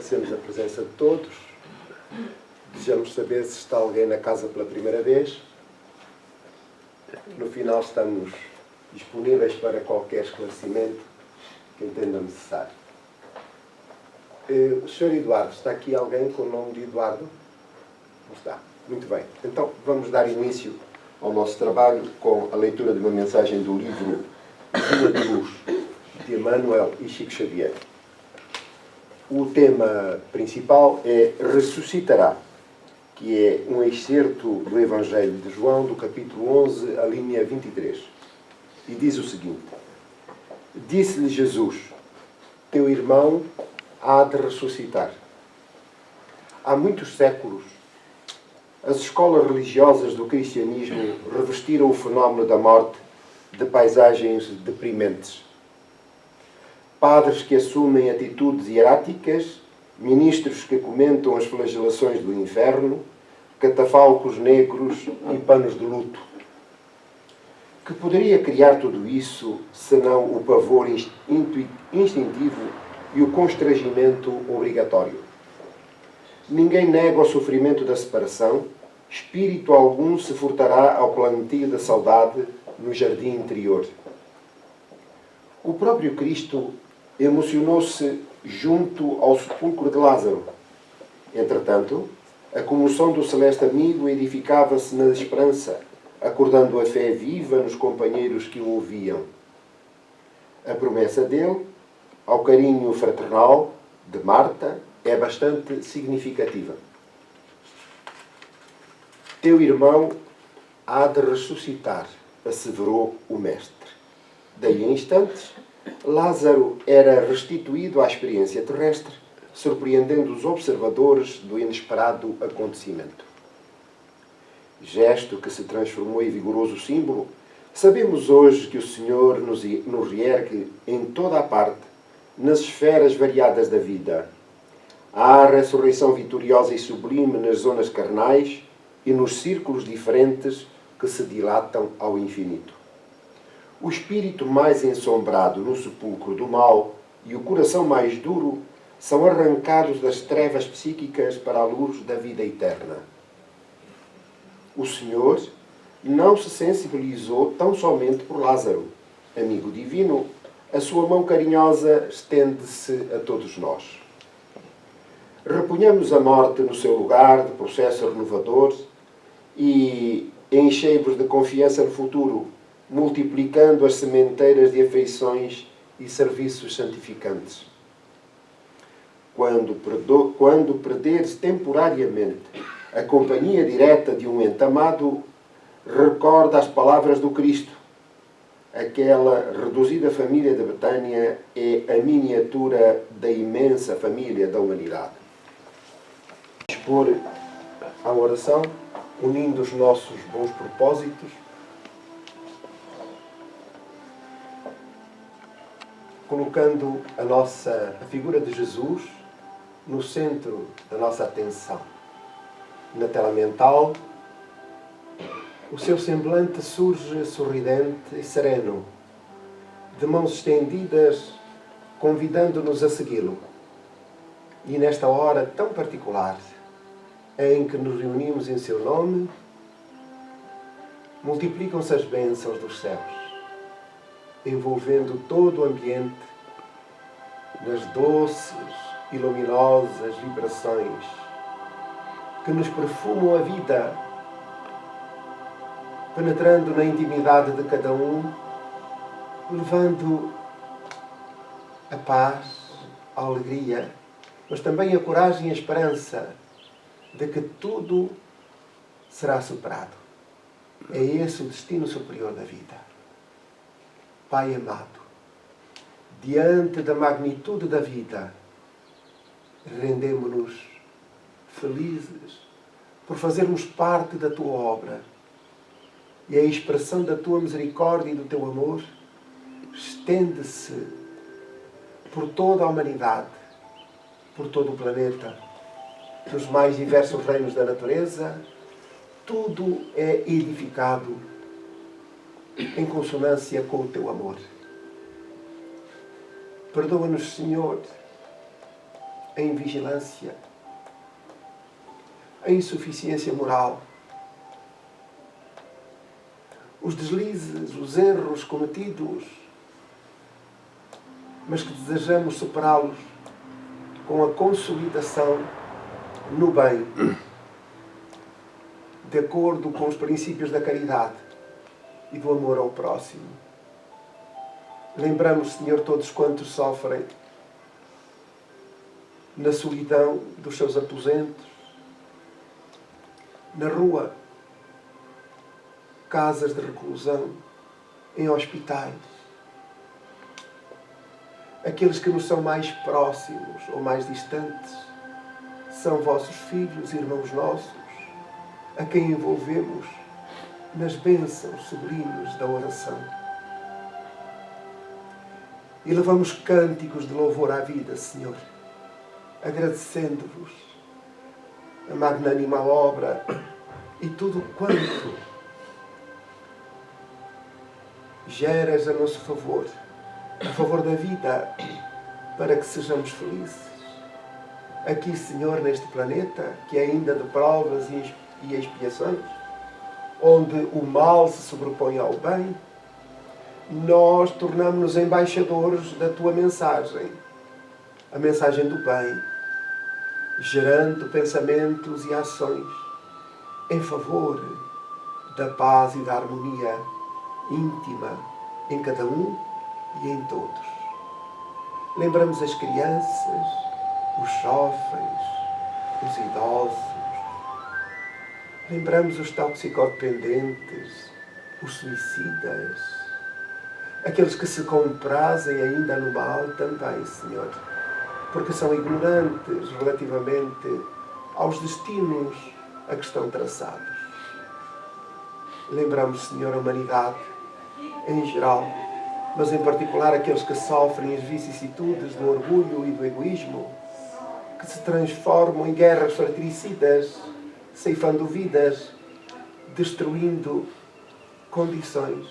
agradecemos a presença de todos. Desejamos saber se está alguém na casa pela primeira vez. No final estamos disponíveis para qualquer esclarecimento que entendam necessário. O Sr. Eduardo, está aqui alguém com o nome de Eduardo? Não está. Muito bem. Então vamos dar início ao nosso trabalho com a leitura de uma mensagem do livro Vida de Luz, de Emmanuel e Chico Xavier. O tema principal é Ressuscitará, que é um excerto do Evangelho de João, do capítulo 11, a linha 23. E diz o seguinte: Disse-lhe Jesus, teu irmão há de ressuscitar. Há muitos séculos, as escolas religiosas do cristianismo revestiram o fenómeno da morte de paisagens deprimentes. Padres que assumem atitudes hieráticas, ministros que comentam as flagelações do inferno, catafalcos negros e panos de luto. Que poderia criar tudo isso, senão o pavor instintivo e o constrangimento obrigatório? Ninguém nega o sofrimento da separação, espírito algum se furtará ao plantio da saudade no jardim interior. O próprio Cristo emocionou-se junto ao sepulcro de Lázaro. Entretanto, a comoção do celeste amigo edificava-se na esperança, acordando a fé viva nos companheiros que o ouviam. A promessa dele, ao carinho fraternal de Marta, é bastante significativa. Teu irmão há de ressuscitar, asseverou o Mestre. Daí a instantes, Lázaro era restituído à experiência terrestre, surpreendendo os observadores do inesperado acontecimento. Gesto que se transformou em vigoroso símbolo, sabemos hoje que o Senhor nos reergue em toda a parte, nas esferas variadas da vida. Há a ressurreição vitoriosa e sublime nas zonas carnais e nos círculos diferentes que se dilatam ao infinito. O espírito mais ensombrado no sepulcro do mal e o coração mais duro são arrancados das trevas psíquicas para a luz da vida eterna. O Senhor não se sensibilizou tão somente por Lázaro. Amigo divino, a sua mão carinhosa estende-se a todos nós. Reponhamos a morte no seu lugar de processo renovador e enchei-vos de confiança no futuro, multiplicando as sementeiras de afeições e serviços santificantes. Quando perderes temporariamente a companhia direta de um ente amado, recorda as palavras do Cristo. Aquela reduzida família de Betânia é a miniatura da imensa família da humanidade. Expor à oração, unindo os nossos bons propósitos, colocando a figura de Jesus no centro da nossa atenção. Na tela mental, o seu semblante surge sorridente e sereno, de mãos estendidas, convidando-nos a segui-lo. E nesta hora tão particular, em que nos reunimos em seu nome, multiplicam-se as bênçãos dos céus, envolvendo todo o ambiente nas doces e luminosas vibrações que nos perfumam a vida, penetrando na intimidade de cada um, levando a paz, a alegria, mas também a coragem e a esperança de que tudo será superado. É esse o destino superior da vida. Pai amado, diante da magnitude da vida, rendemo-nos felizes por fazermos parte da tua obra, e a expressão da tua misericórdia e do teu amor estende-se por toda a humanidade, por todo o planeta, nos mais diversos reinos da natureza. Tudo é edificado em consonância com o teu amor. Perdoa-nos, Senhor, em vigilância, a insuficiência moral, os deslizes, os erros cometidos, mas que desejamos superá-los com a consolidação no bem, de acordo com os princípios da caridade e do amor ao próximo. Lembramos, Senhor, todos quantos sofrem na solidão dos seus aposentos, na rua, casas de reclusão, em hospitais. Aqueles que nos são mais próximos ou mais distantes são vossos filhos, irmãos nossos, a quem envolvemos nas bênçãos sublimes da oração. E levamos cânticos de louvor à vida, Senhor, agradecendo-vos a magnânima obra e tudo quanto geras a nosso favor, a favor da vida, para que sejamos felizes. Aqui, Senhor, neste planeta, que é ainda de provas e expiações, onde o mal se sobrepõe ao bem, nós tornamos-nos embaixadores da Tua mensagem, a mensagem do bem, gerando pensamentos e ações em favor da paz e da harmonia íntima em cada um e em todos. Lembramos as crianças, os jovens, os idosos. Lembramos os toxicodependentes, os suicidas, aqueles que se comprazem ainda no mal também, Senhor, porque são ignorantes relativamente aos destinos a que estão traçados. Lembramos, Senhor, a humanidade em geral, mas em particular aqueles que sofrem as vicissitudes do orgulho e do egoísmo, que se transformam em guerras fratricidas, ceifando vidas, destruindo condições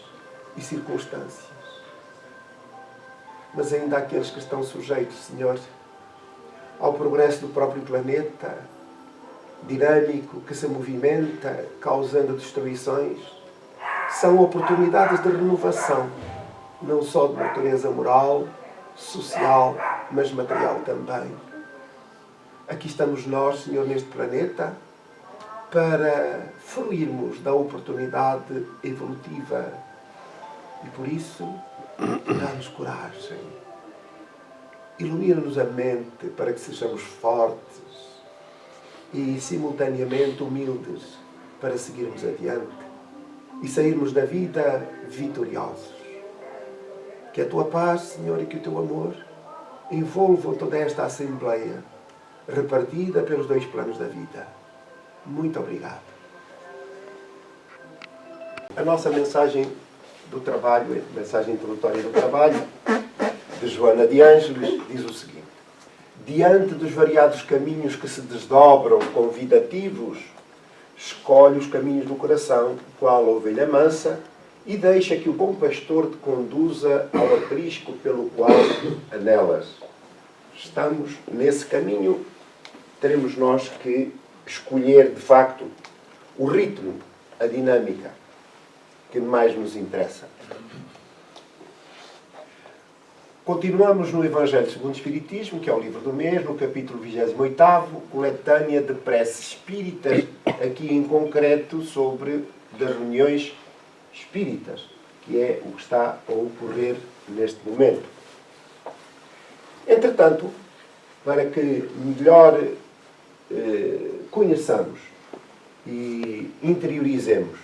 e circunstâncias. Mas ainda há aqueles que estão sujeitos, Senhor, ao progresso do próprio planeta, dinâmico, que se movimenta, causando destruições, são oportunidades de renovação, não só de natureza moral, social, mas material também. Aqui estamos nós, Senhor, neste planeta, para fruirmos da oportunidade evolutiva. E por isso, dá-nos coragem. Ilumina-nos a mente para que sejamos fortes e, simultaneamente, humildes para seguirmos adiante e sairmos da vida vitoriosos. Que a Tua paz, Senhor, e que o Teu amor envolvam toda esta Assembleia, repartida pelos dois planos da vida. Muito obrigado. A nossa mensagem do trabalho, a mensagem introdutória do trabalho, de Joana de Ângeles, diz o seguinte: diante dos variados caminhos que se desdobram convidativos, escolhe os caminhos do coração, qual a ovelha mansa, e deixa que o bom pastor te conduza ao aprisco pelo qual anelas. Estamos nesse caminho, teremos nós que escolher, de facto, o ritmo, a dinâmica que mais nos interessa. Continuamos no Evangelho segundo o Espiritismo, que é o livro do mês, no capítulo 28º, coletânea de preces espíritas, aqui em concreto sobre das reuniões espíritas, que é o que está a ocorrer neste momento. Entretanto, para que melhor conheçamos e interiorizemos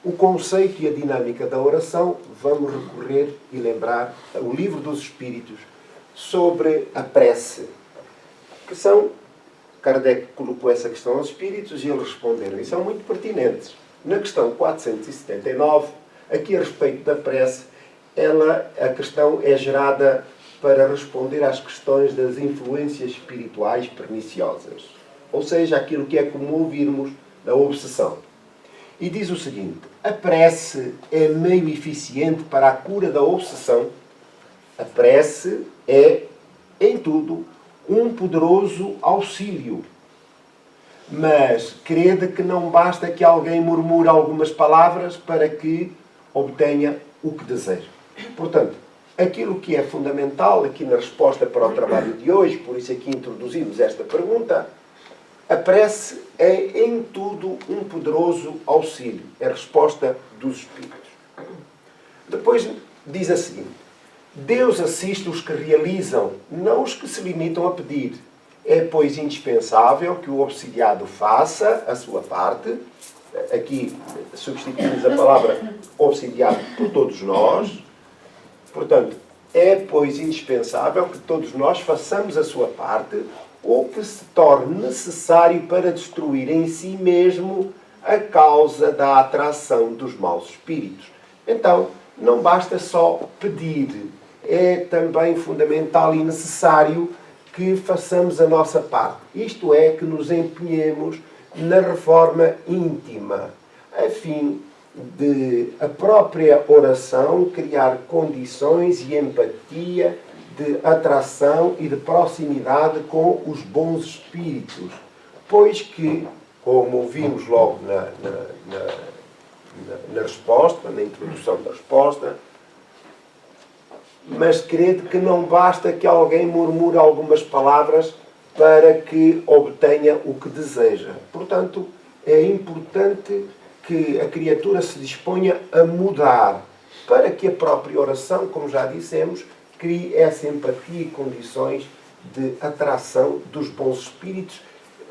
o conceito e a dinâmica da oração, vamos recorrer e lembrar o Livro dos Espíritos sobre a prece, que são, Kardec colocou essa questão aos espíritos e eles responderam, e são muito pertinentes. Na questão 479, aqui a respeito da prece, a questão é gerada para responder às questões das influências espirituais perniciosas, ou seja, aquilo que é comum ouvirmos da obsessão. E diz o seguinte: a prece é meio eficiente para a cura da obsessão. A prece é, em tudo, um poderoso auxílio. Mas crede que não basta que alguém murmure algumas palavras para que obtenha o que deseja. Portanto, aquilo que é fundamental aqui na resposta para o trabalho de hoje, por isso aqui introduzimos esta pergunta, a prece é em tudo um poderoso auxílio. É a resposta dos Espíritos. Depois diz a seguinte: Deus assiste os que realizam, não os que se limitam a pedir. É, pois, indispensável que o obsidiado faça a sua parte. Aqui substituímos a palavra obsidiado por todos nós. Portanto, é, pois, indispensável que todos nós façamos a sua parte, ou que se torne necessário para destruir em si mesmo a causa da atração dos maus espíritos. Então, não basta só pedir, é também fundamental e necessário que façamos a nossa parte. Isto é, que nos empenhemos na reforma íntima, a fim de a própria oração criar condições e empatia de atração e de proximidade com os bons espíritos. Pois que, como ouvimos logo na resposta, na introdução da resposta, mas crede que não basta que alguém murmure algumas palavras para que obtenha o que deseja. Portanto, é importante que a criatura se disponha a mudar, para que a própria oração, como já dissemos, crie essa empatia e condições de atração dos bons espíritos,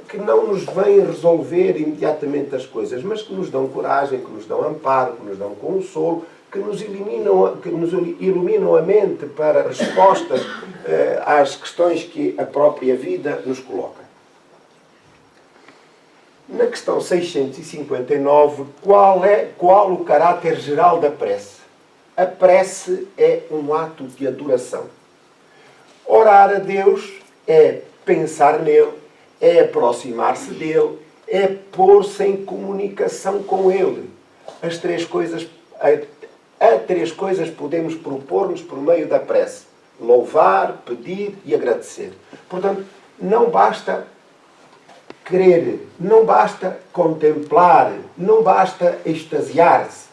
que não nos vêm resolver imediatamente as coisas, mas que nos dão coragem, que nos dão amparo, que nos dão consolo, que nos iluminam a mente para respostas às questões que a própria vida nos coloca. Na questão 659, qual o caráter geral da prece? A prece é um ato de adoração. Orar a Deus é pensar nele, é aproximar-se dele, é pôr-se em comunicação com ele. As três coisas podemos propor-nos por meio da prece: louvar, pedir e agradecer. Portanto, não basta crer, não basta contemplar, não basta extasiar-se.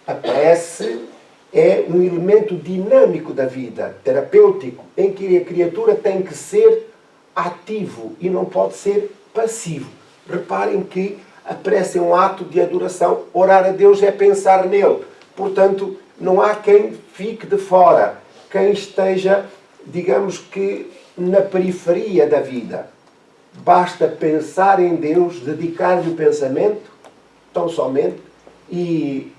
A prece é um elemento dinâmico da vida, terapêutico, em que a criatura tem que ser ativo e não pode ser passivo. Reparem que a prece é um ato de adoração. Orar a Deus é pensar nele. Portanto, não há quem fique de fora, quem esteja, digamos que, na periferia da vida. Basta pensar em Deus, dedicar-lhe o pensamento, tão somente, e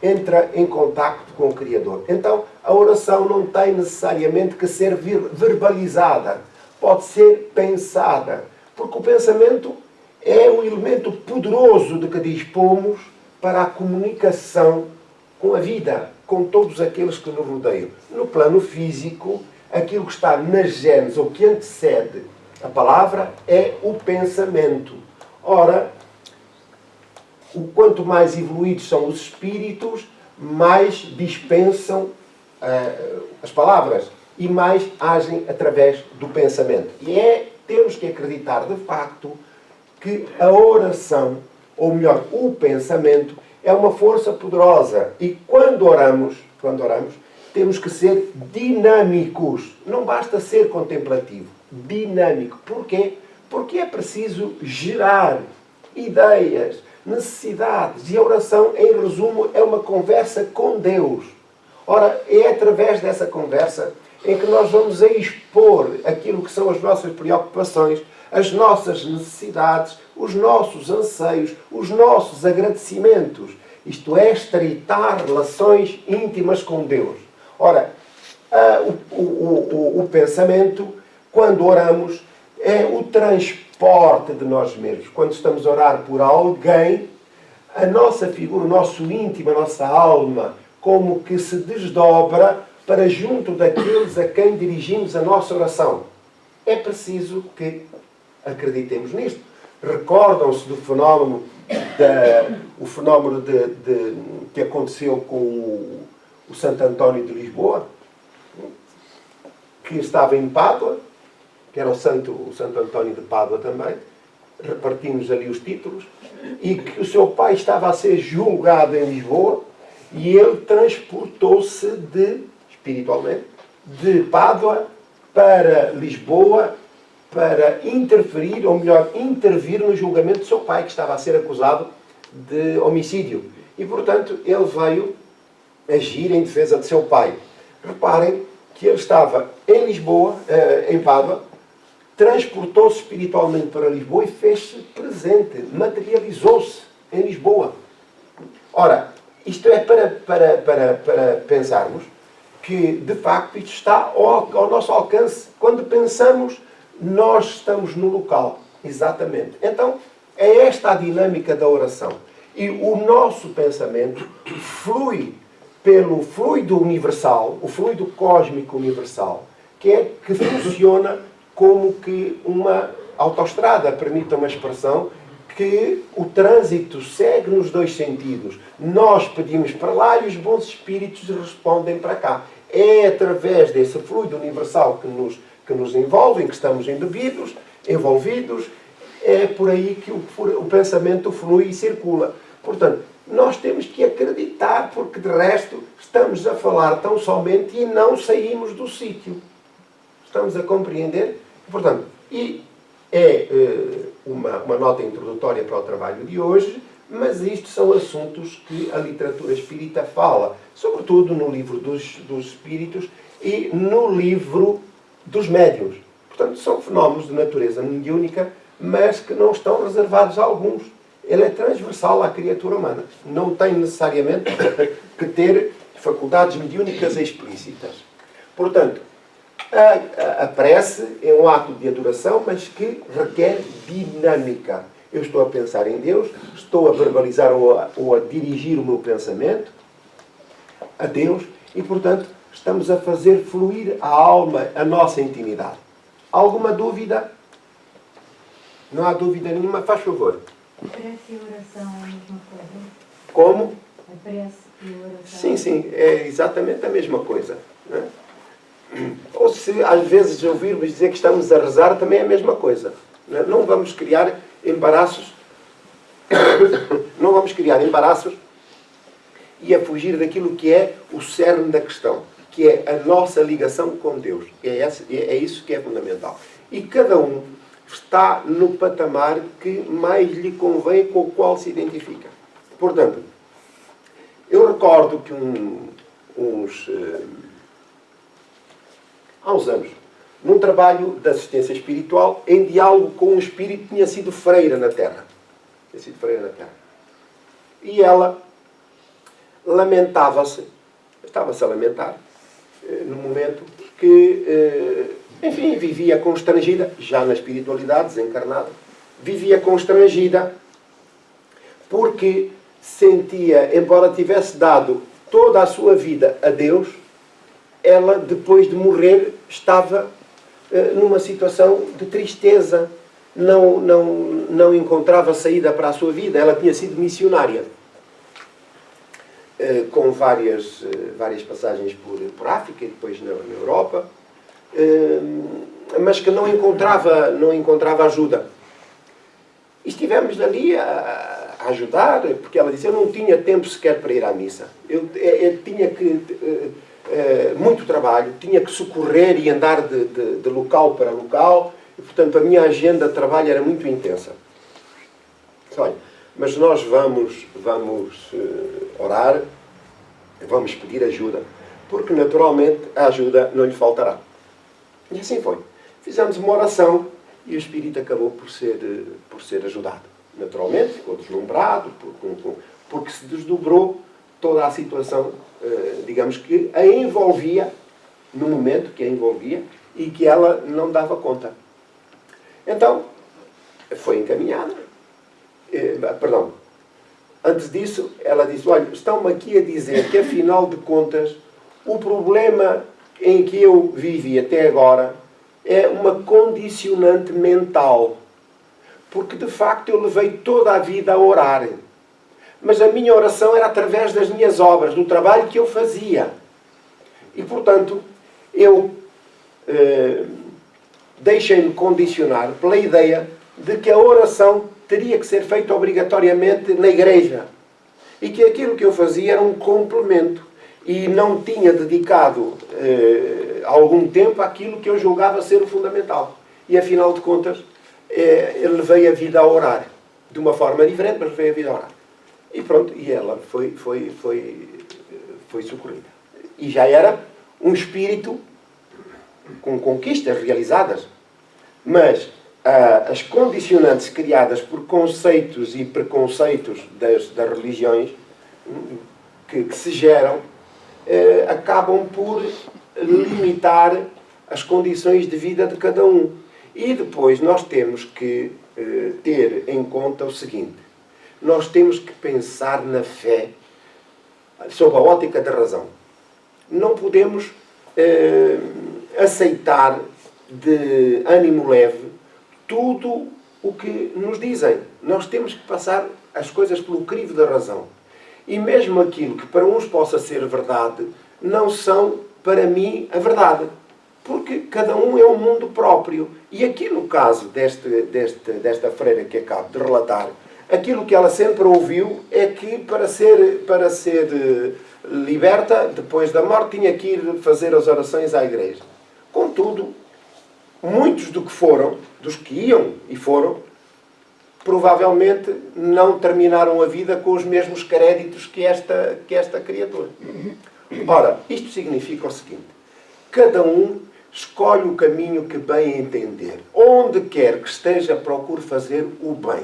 entra em contacto com o Criador. Então, a oração não tem necessariamente que ser verbalizada. Pode ser pensada. Porque o pensamento é um elemento poderoso de que dispomos para a comunicação com a vida, com todos aqueles que nos rodeiam. No plano físico, aquilo que está na gênese, ou que antecede a palavra, é o pensamento. Ora, quanto mais evoluídos são os espíritos, mais dispensam as palavras e mais agem através do pensamento. E temos que acreditar, de facto, que a oração, ou melhor, o pensamento, é uma força poderosa. E quando oramos, temos que ser dinâmicos. Não basta ser contemplativo. Dinâmico. Porquê? Porque é preciso gerar ideias, necessidades. E a oração, em resumo, é uma conversa com Deus. Ora, é através dessa conversa em que nós vamos expor aquilo que são as nossas preocupações, as nossas necessidades, os nossos anseios, os nossos agradecimentos. Isto é, estreitar relações íntimas com Deus. Ora, o pensamento, quando oramos, é o transporte de nós mesmos. Quando estamos a orar por alguém, a nossa figura, o nosso íntimo, a nossa alma, como que se desdobra para junto daqueles a quem dirigimos a nossa oração. É preciso que acreditemos nisto. Recordam-se do fenómeno, que aconteceu com o Santo António de Lisboa, que estava em Pádua que era o Santo António de Pádua também, repartimos ali os títulos, e que o seu pai estava a ser julgado em Lisboa, e ele transportou-se espiritualmente, de Pádua para Lisboa, para interferir, ou melhor, intervir no julgamento do seu pai, que estava a ser acusado de homicídio. E, portanto, ele veio agir em defesa de seu pai. Reparem que ele estava em Lisboa, em Pádua, transportou-se espiritualmente para Lisboa e fez-se presente, materializou-se em Lisboa. Ora, isto é para pensarmos que, de facto, isto está ao nosso alcance. Quando pensamos, nós estamos no local. Exatamente. Então, é esta a dinâmica da oração. E o nosso pensamento flui pelo fluido universal, o fluido cósmico universal, que funciona como que uma autoestrada, permita uma expressão, que o trânsito segue nos dois sentidos. Nós pedimos para lá e os bons espíritos respondem para cá. É através desse fluido universal que nos envolve, em que estamos envolvidos, é por aí que o pensamento flui e circula. Portanto, nós temos que acreditar, porque de resto estamos a falar tão somente e não saímos do sítio. Estamos a compreender? Portanto, é uma nota introdutória para o trabalho de hoje, mas isto são assuntos que a literatura espírita fala, sobretudo no livro dos espíritos e no livro dos médiuns. Portanto, são fenómenos de natureza mediúnica, mas que não estão reservados a alguns. Ele é transversal à criatura humana. Não tem necessariamente que ter faculdades mediúnicas explícitas. Portanto, a prece é um ato de adoração, mas que requer dinâmica. Eu estou a pensar em Deus, estou a verbalizar ou a dirigir o meu pensamento a Deus e, portanto, estamos a fazer fluir a alma, a nossa intimidade. Alguma dúvida? Não há dúvida nenhuma? Faz favor. A prece e a oração é a mesma coisa? Como? A prece e a oração? Sim, é exatamente a mesma coisa. Não é? Ou se às vezes ouvirmos dizer que estamos a rezar, também é a mesma coisa. Não é? Não vamos criar embaraços, e a fugir daquilo que é o cerne da questão, que é a nossa ligação com Deus. É isso que é fundamental. E cada um está no patamar que mais lhe convém, com o qual se identifica. Portanto, eu recordo que há uns anos, num trabalho de assistência espiritual, em diálogo com um espírito que tinha sido freira na Terra. E ela estava-se a lamentar, no momento que, enfim, vivia constrangida, já na espiritualidade, desencarnada, vivia constrangida porque sentia, embora tivesse dado toda a sua vida a Deus, ela, depois de morrer, estava numa situação de tristeza, não encontrava saída para a sua vida. Ela tinha sido missionária, com várias passagens por África e depois na Europa, mas que não encontrava ajuda. E estivemos ali a ajudar, porque ela disse, eu não tinha tempo sequer para ir à missa. Eu tinha que... muito trabalho, tinha que socorrer e andar de local para local, e, portanto, a minha agenda de trabalho era muito intensa. Olha, mas nós vamos orar, vamos pedir ajuda, porque, naturalmente, a ajuda não lhe faltará. E assim foi. Fizemos uma oração e o espírito acabou por ser ajudado. Naturalmente, ficou deslumbrado, porque se desdobrou toda a situação, digamos que a envolvia, no momento que a envolvia, e que ela não dava conta. Então, foi encaminhada. Antes disso, ela disse, olha, estão-me aqui a dizer que, afinal de contas, o problema em que eu vivi até agora é uma condicionante mental. Porque, de facto, eu levei toda a vida a orar. Mas a minha oração era através das minhas obras, do trabalho que eu fazia. E, portanto, eu deixem-me condicionar pela ideia de que a oração teria que ser feita obrigatoriamente na igreja. E que aquilo que eu fazia era um complemento. E não tinha dedicado algum tempo àquilo que eu julgava ser o fundamental. E afinal de contas, eu levei a vida a orar. De uma forma diferente, mas levei a vida a orar. E pronto, e ela foi socorrida. E já era um espírito com conquistas realizadas. Mas as condicionantes criadas por conceitos e preconceitos das religiões que se geram acabam por limitar as condições de vida de cada um. E depois nós temos que ter em conta o seguinte: nós temos que pensar na fé sob a ótica da razão. Não podemos aceitar de ânimo leve tudo o que nos dizem. Nós temos que passar as coisas pelo crivo da razão. E mesmo aquilo que para uns possa ser verdade, não são para mim a verdade. Porque cada um é um mundo próprio. E aqui no caso desta freira que acabo de relatar, aquilo que ela sempre ouviu é que para ser liberta, depois da morte, tinha que ir fazer as orações à igreja. Contudo, muitos dos que iam e foram, provavelmente não terminaram a vida com os mesmos créditos que esta criatura. Ora, isto significa o seguinte: cada um escolhe o caminho que bem entender. Onde quer que esteja, procure fazer o bem.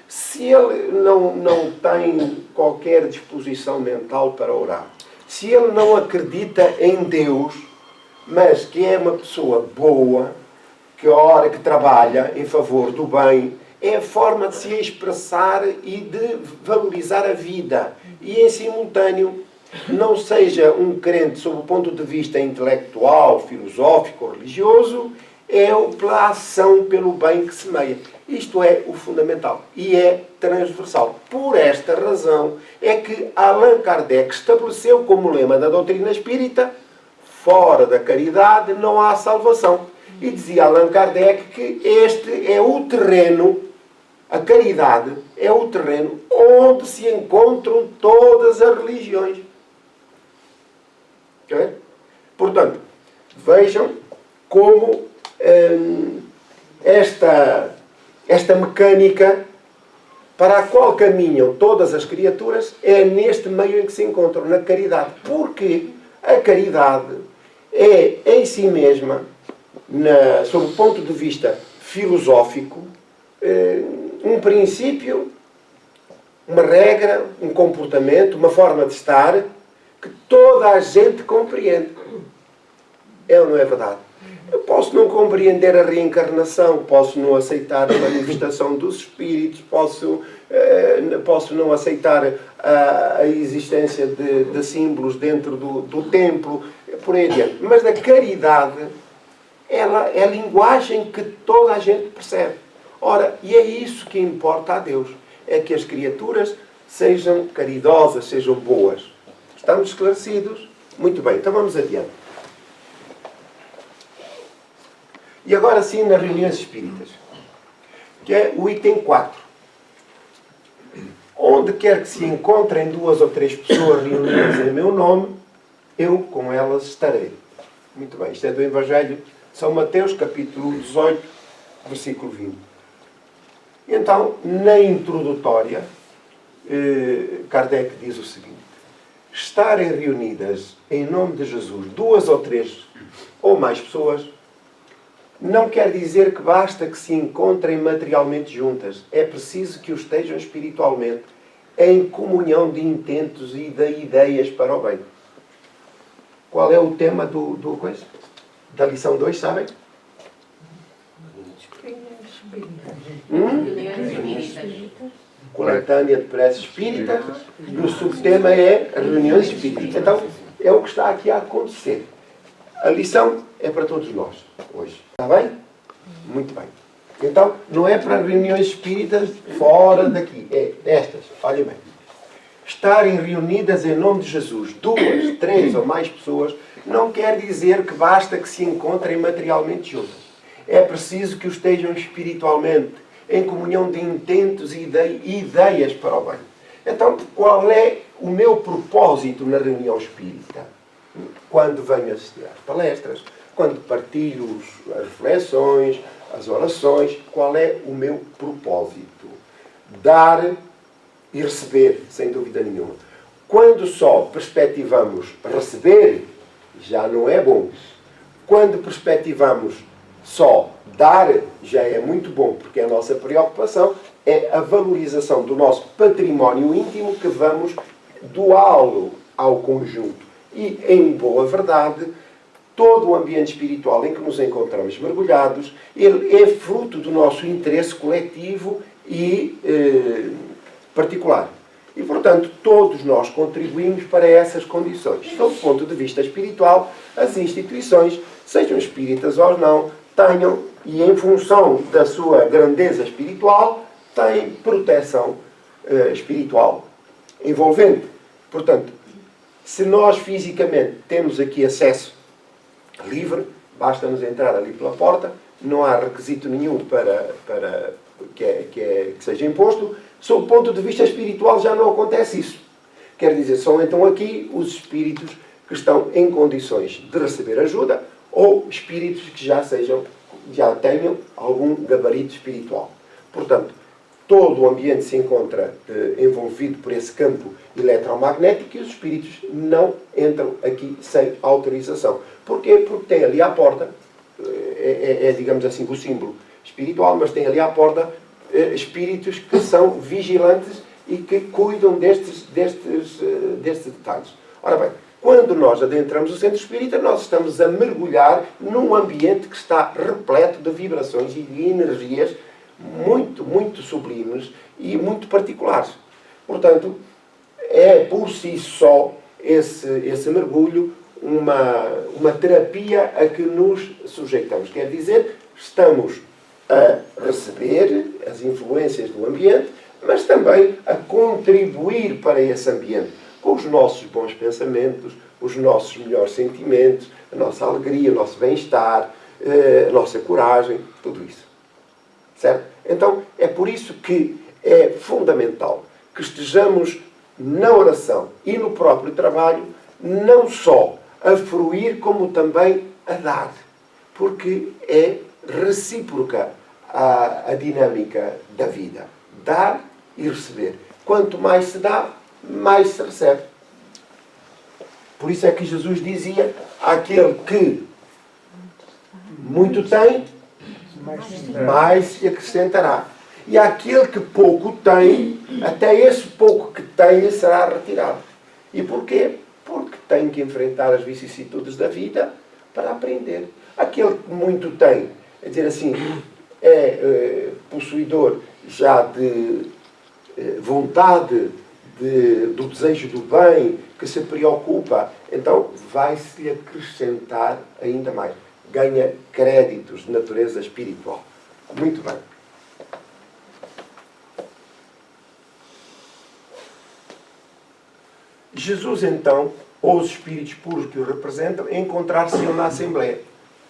Se ele não tem qualquer disposição mental para orar, se ele não acredita em Deus, mas que é uma pessoa boa, que ora, que trabalha em favor do bem, é a forma de se expressar e de valorizar a vida. E em simultâneo, não seja um crente sob o ponto de vista intelectual, filosófico ou religioso, é pela ação, pelo bem que semeia. Isto é o fundamental e é transversal. Por esta razão é que Allan Kardec estabeleceu como lema da doutrina espírita: fora da caridade não há salvação. E dizia Allan Kardec que este é o terreno, a caridade é o terreno onde se encontram todas as religiões. Okay? Portanto, vejam como esta mecânica para a qual caminham todas as criaturas é neste meio em que se encontram, na caridade. Porque a caridade é em si mesma, sob o ponto de vista filosófico, um princípio, uma regra, um comportamento, uma forma de estar que toda a gente compreende. É ou não é verdade? Eu posso não compreender a reencarnação, posso não aceitar a manifestação dos espíritos, posso não aceitar a existência de símbolos dentro do templo, por aí adiante. Mas a caridade, ela é a linguagem que toda a gente percebe. Ora, e é isso que importa a Deus. É que as criaturas sejam caridosas, sejam boas. Estamos esclarecidos? Muito bem, então vamos adiante. E agora sim, nas reuniões espíritas, que é o item 4. Onde quer que se encontrem 2 ou 3 pessoas reunidas em meu nome, eu com elas estarei. Muito bem, isto é do Evangelho de São Mateus, capítulo 18, versículo 20. E então, na introdutória, Kardec diz o seguinte: estarem reunidas em nome de Jesus 2 ou 3 ou mais pessoas, não quer dizer que basta que se encontrem materialmente juntas. É preciso que o estejam espiritualmente, em comunhão de intentos e de ideias para o bem. Qual é o tema da lição 2, sabem? Coletânea de preces espíritas. E o subtema é as reuniões espíritas. Então, é o que está aqui a acontecer. A lição é para todos nós, hoje. Está bem? Muito bem. Então, não é para reuniões espíritas fora daqui. É destas. Olha bem. Estarem reunidas em nome de Jesus 2, 3 ou mais pessoas não quer dizer que basta que se encontrem materialmente juntas. é preciso que o estejam espiritualmente, em comunhão de intentos e ideias para o bem. Então, qual é o meu propósito na reunião espírita? Quando venho assistir às palestras, quando partilho as reflexões, as orações, qual é o meu propósito? Dar e receber, sem dúvida nenhuma. Quando só perspectivamos receber, já não é bom. Quando perspectivamos só dar, já é muito bom, porque a nossa preocupação é a valorização do nosso património íntimo que vamos doá-lo ao conjunto. E, em boa verdade, todo o ambiente espiritual em que nos encontramos mergulhados, ele é fruto do nosso interesse coletivo e particular. E, portanto, todos nós contribuímos para essas condições. Sob o ponto de vista espiritual, as instituições, sejam espíritas ou não, tenham, e em função da sua grandeza espiritual, têm proteção espiritual envolvente. Portanto, se nós fisicamente temos aqui acesso livre, basta-nos entrar ali pela porta, não há requisito nenhum para que seja imposto. Sob o ponto de vista espiritual já não acontece isso. Quer dizer, são então aqui os espíritos que estão em condições de receber ajuda ou espíritos que já tenham algum gabarito espiritual. Portanto, todo o ambiente se encontra envolvido por esse campo eletromagnético e os espíritos não entram aqui sem autorização. Porquê? Porque tem ali à porta, digamos assim, o símbolo espiritual, mas tem ali à porta espíritos que são vigilantes e que cuidam destes detalhes. Ora bem, quando nós adentramos o centro espírita, nós estamos a mergulhar num ambiente que está repleto de vibrações e de energias muito, muito sublimes e muito particulares. Portanto, é por si só esse mergulho uma terapia a que nos sujeitamos. Quer dizer, estamos a receber as influências do ambiente, mas também a contribuir para esse ambiente com os nossos bons pensamentos, os nossos melhores sentimentos, a nossa alegria, o nosso bem-estar, a nossa coragem, tudo isso. Certo? Então, é por isso que é fundamental que estejamos na oração e no próprio trabalho, não só a fruir, como também a dar. Porque é recíproca a dinâmica da vida. Dar e receber. Quanto mais se dá, mais se recebe. Por isso é que Jesus dizia: aquele que muito tem, mais se acrescentará. E aquele que pouco tem, até esse pouco que tem lhe será retirado. E porquê? Porque tem que enfrentar as vicissitudes da vida para aprender. Aquele que muito tem, é dizer assim, possuidor já de vontade, do desejo do bem, que se preocupa, então vai-se-lhe acrescentar ainda mais. Ganha créditos de natureza espiritual. Muito bem. Jesus, então, ou os espíritos puros que o representam, encontrar-se-iam na Assembleia.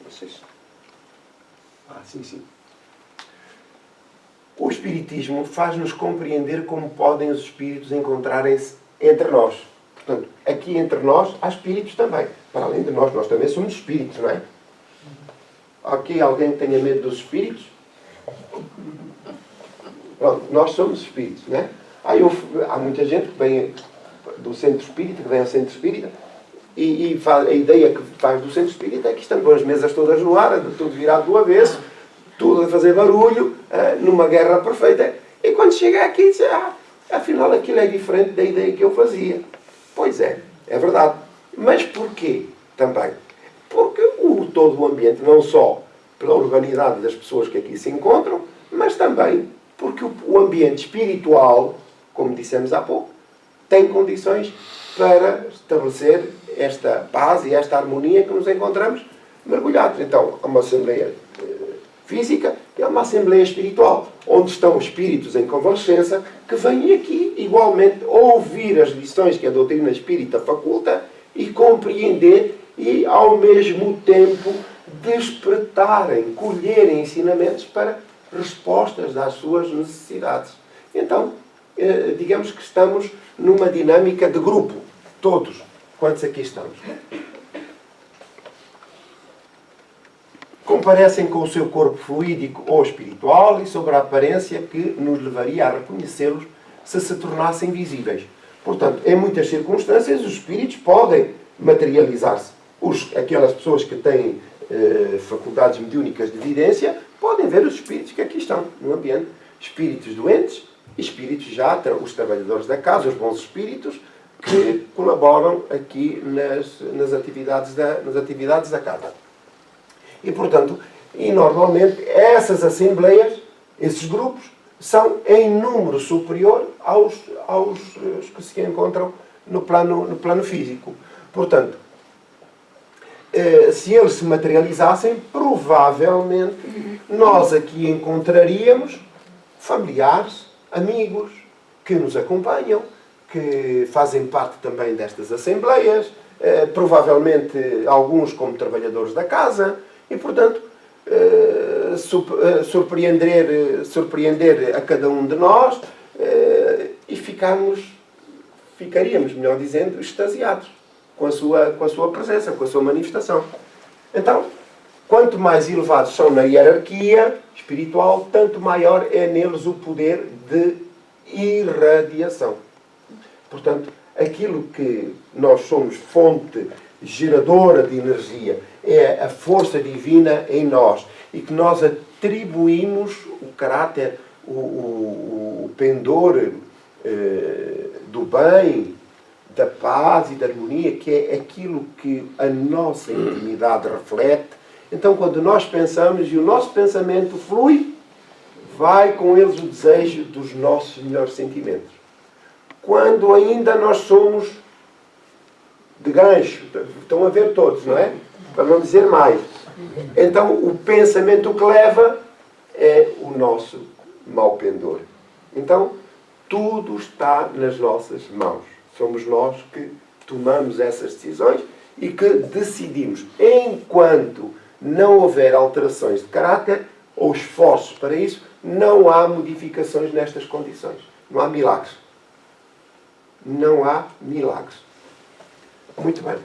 Vocês? Sim. O Espiritismo faz-nos compreender como podem os espíritos encontrarem-se entre nós. Portanto, aqui entre nós há espíritos também. Para além de nós também somos espíritos, não é? Aqui alguém que tenha medo dos espíritos? Pronto, nós somos espíritos, não é? Há muita gente que vem do centro espírita, que vem ao centro espírita, e a ideia que faz do centro espírita é que estão com as mesas todas no ar, tudo virado do avesso, tudo a fazer barulho, numa guerra perfeita. E quando chega aqui, diz: afinal aquilo é diferente da ideia que eu fazia. Pois é verdade. Mas porquê também? Porque todo o ambiente, não só pela urbanidade das pessoas que aqui se encontram, mas também porque o ambiente espiritual, como dissemos há pouco, tem condições para estabelecer esta paz e esta harmonia que nos encontramos mergulhados. Então, há uma assembleia física e há uma assembleia espiritual, onde estão espíritos em convalescença que vêm aqui, igualmente, ouvir as lições que a doutrina espírita faculta e compreender e, ao mesmo tempo, despertarem, colherem ensinamentos para respostas às suas necessidades. Então, digamos que estamos numa dinâmica de grupo. Todos, quantos aqui estamos? Comparecem com o seu corpo fluídico ou espiritual e sobre a aparência que nos levaria a reconhecê-los se tornassem visíveis. Portanto, em muitas circunstâncias, os espíritos podem materializar-se. Aquelas pessoas que têm faculdades mediúnicas de evidência podem ver os espíritos que aqui estão no ambiente. Espíritos doentes, espíritos já, os trabalhadores da casa, os bons espíritos, que colaboram aqui nas atividades da casa. E, portanto, normalmente essas assembleias, esses grupos, são em número superior aos que se encontram no plano físico. Portanto, se eles se materializassem, provavelmente nós aqui encontraríamos familiares, amigos, que nos acompanham, que fazem parte também destas assembleias, provavelmente alguns como trabalhadores da casa, e, portanto, surpreender a cada um de nós e ficaríamos, melhor dizendo, extasiados com a sua presença, com a sua manifestação. Então, quanto mais elevados são na hierarquia espiritual, tanto maior é neles o poder de irradiação. Portanto, aquilo que nós somos fonte geradora de energia é a força divina em nós e que nós atribuímos o caráter, o pendor do bem, da paz e da harmonia, que é aquilo que a nossa intimidade reflete. Então, quando nós pensamos e o nosso pensamento flui, vai com eles o desejo dos nossos melhores sentimentos. Quando ainda nós somos de gancho, estão a ver todos, não é? Para não dizer mais. Então, o pensamento que leva é o nosso mau pendor. Então, tudo está nas nossas mãos. Somos nós que tomamos essas decisões e que decidimos. Enquanto não houver alterações de caráter ou esforços para isso, não há modificações nestas condições. Não há milagres. Não há milagres. Muito bem.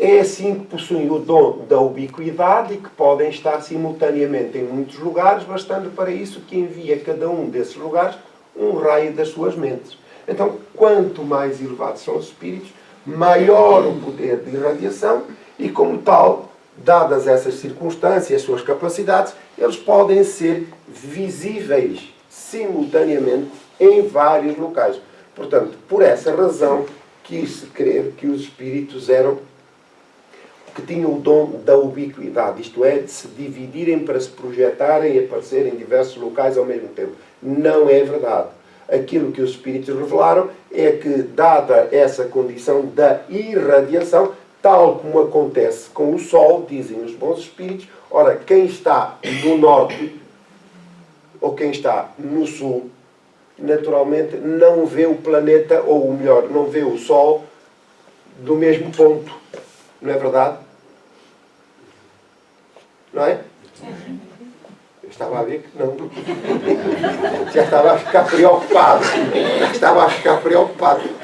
É assim que possuem o dom da ubiquidade e que podem estar simultaneamente em muitos lugares, bastando para isso que envia a cada um desses lugares um raio das suas mentes. Então, quanto mais elevados são os espíritos, maior o poder de irradiação e, como tal, dadas essas circunstâncias e as suas capacidades, eles podem ser visíveis simultaneamente em vários locais. Portanto, por essa razão, quis crer que os espíritos que tinham o dom da ubiquidade, isto é, de se dividirem para se projetarem e aparecerem em diversos locais ao mesmo tempo. Não é verdade. Aquilo que os espíritos revelaram é que, dada essa condição da irradiação, tal como acontece com o Sol, dizem os bons espíritos, ora, quem está no norte ou quem está no sul, naturalmente não vê o planeta, ou melhor, não vê o Sol do mesmo ponto. Não é verdade? Não é? Eu estava a ver que não. Já estava a ficar preocupado.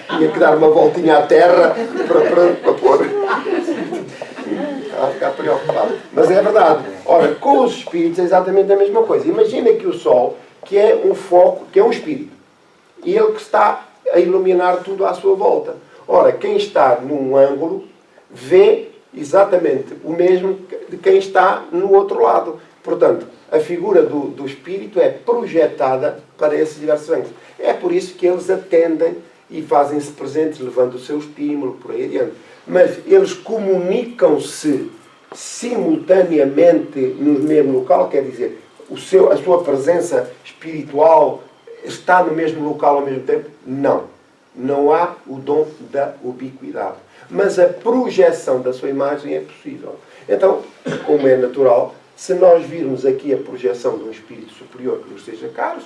Tinha que dar uma voltinha à Terra para pôr. Estava a ficar preocupado. Mas é verdade. Ora, com os espíritos é exatamente a mesma coisa. Imagina que o Sol, que é um foco, que é um espírito, e ele que está a iluminar tudo à sua volta. Ora, quem está num ângulo vê exatamente o mesmo de quem está no outro lado. Portanto, a figura do espírito é projetada para esses diversos ângulos. É por isso que eles atendem e fazem-se presentes, levando o seu estímulo, por aí adiante. Mas eles comunicam-se simultaneamente no mesmo local, quer dizer, a sua presença espiritual está no mesmo local ao mesmo tempo? Não. Não há o dom da ubiquidade. Mas a projeção da sua imagem é possível. Então, como é natural, se nós virmos aqui a projeção de um espírito superior que nos seja caro,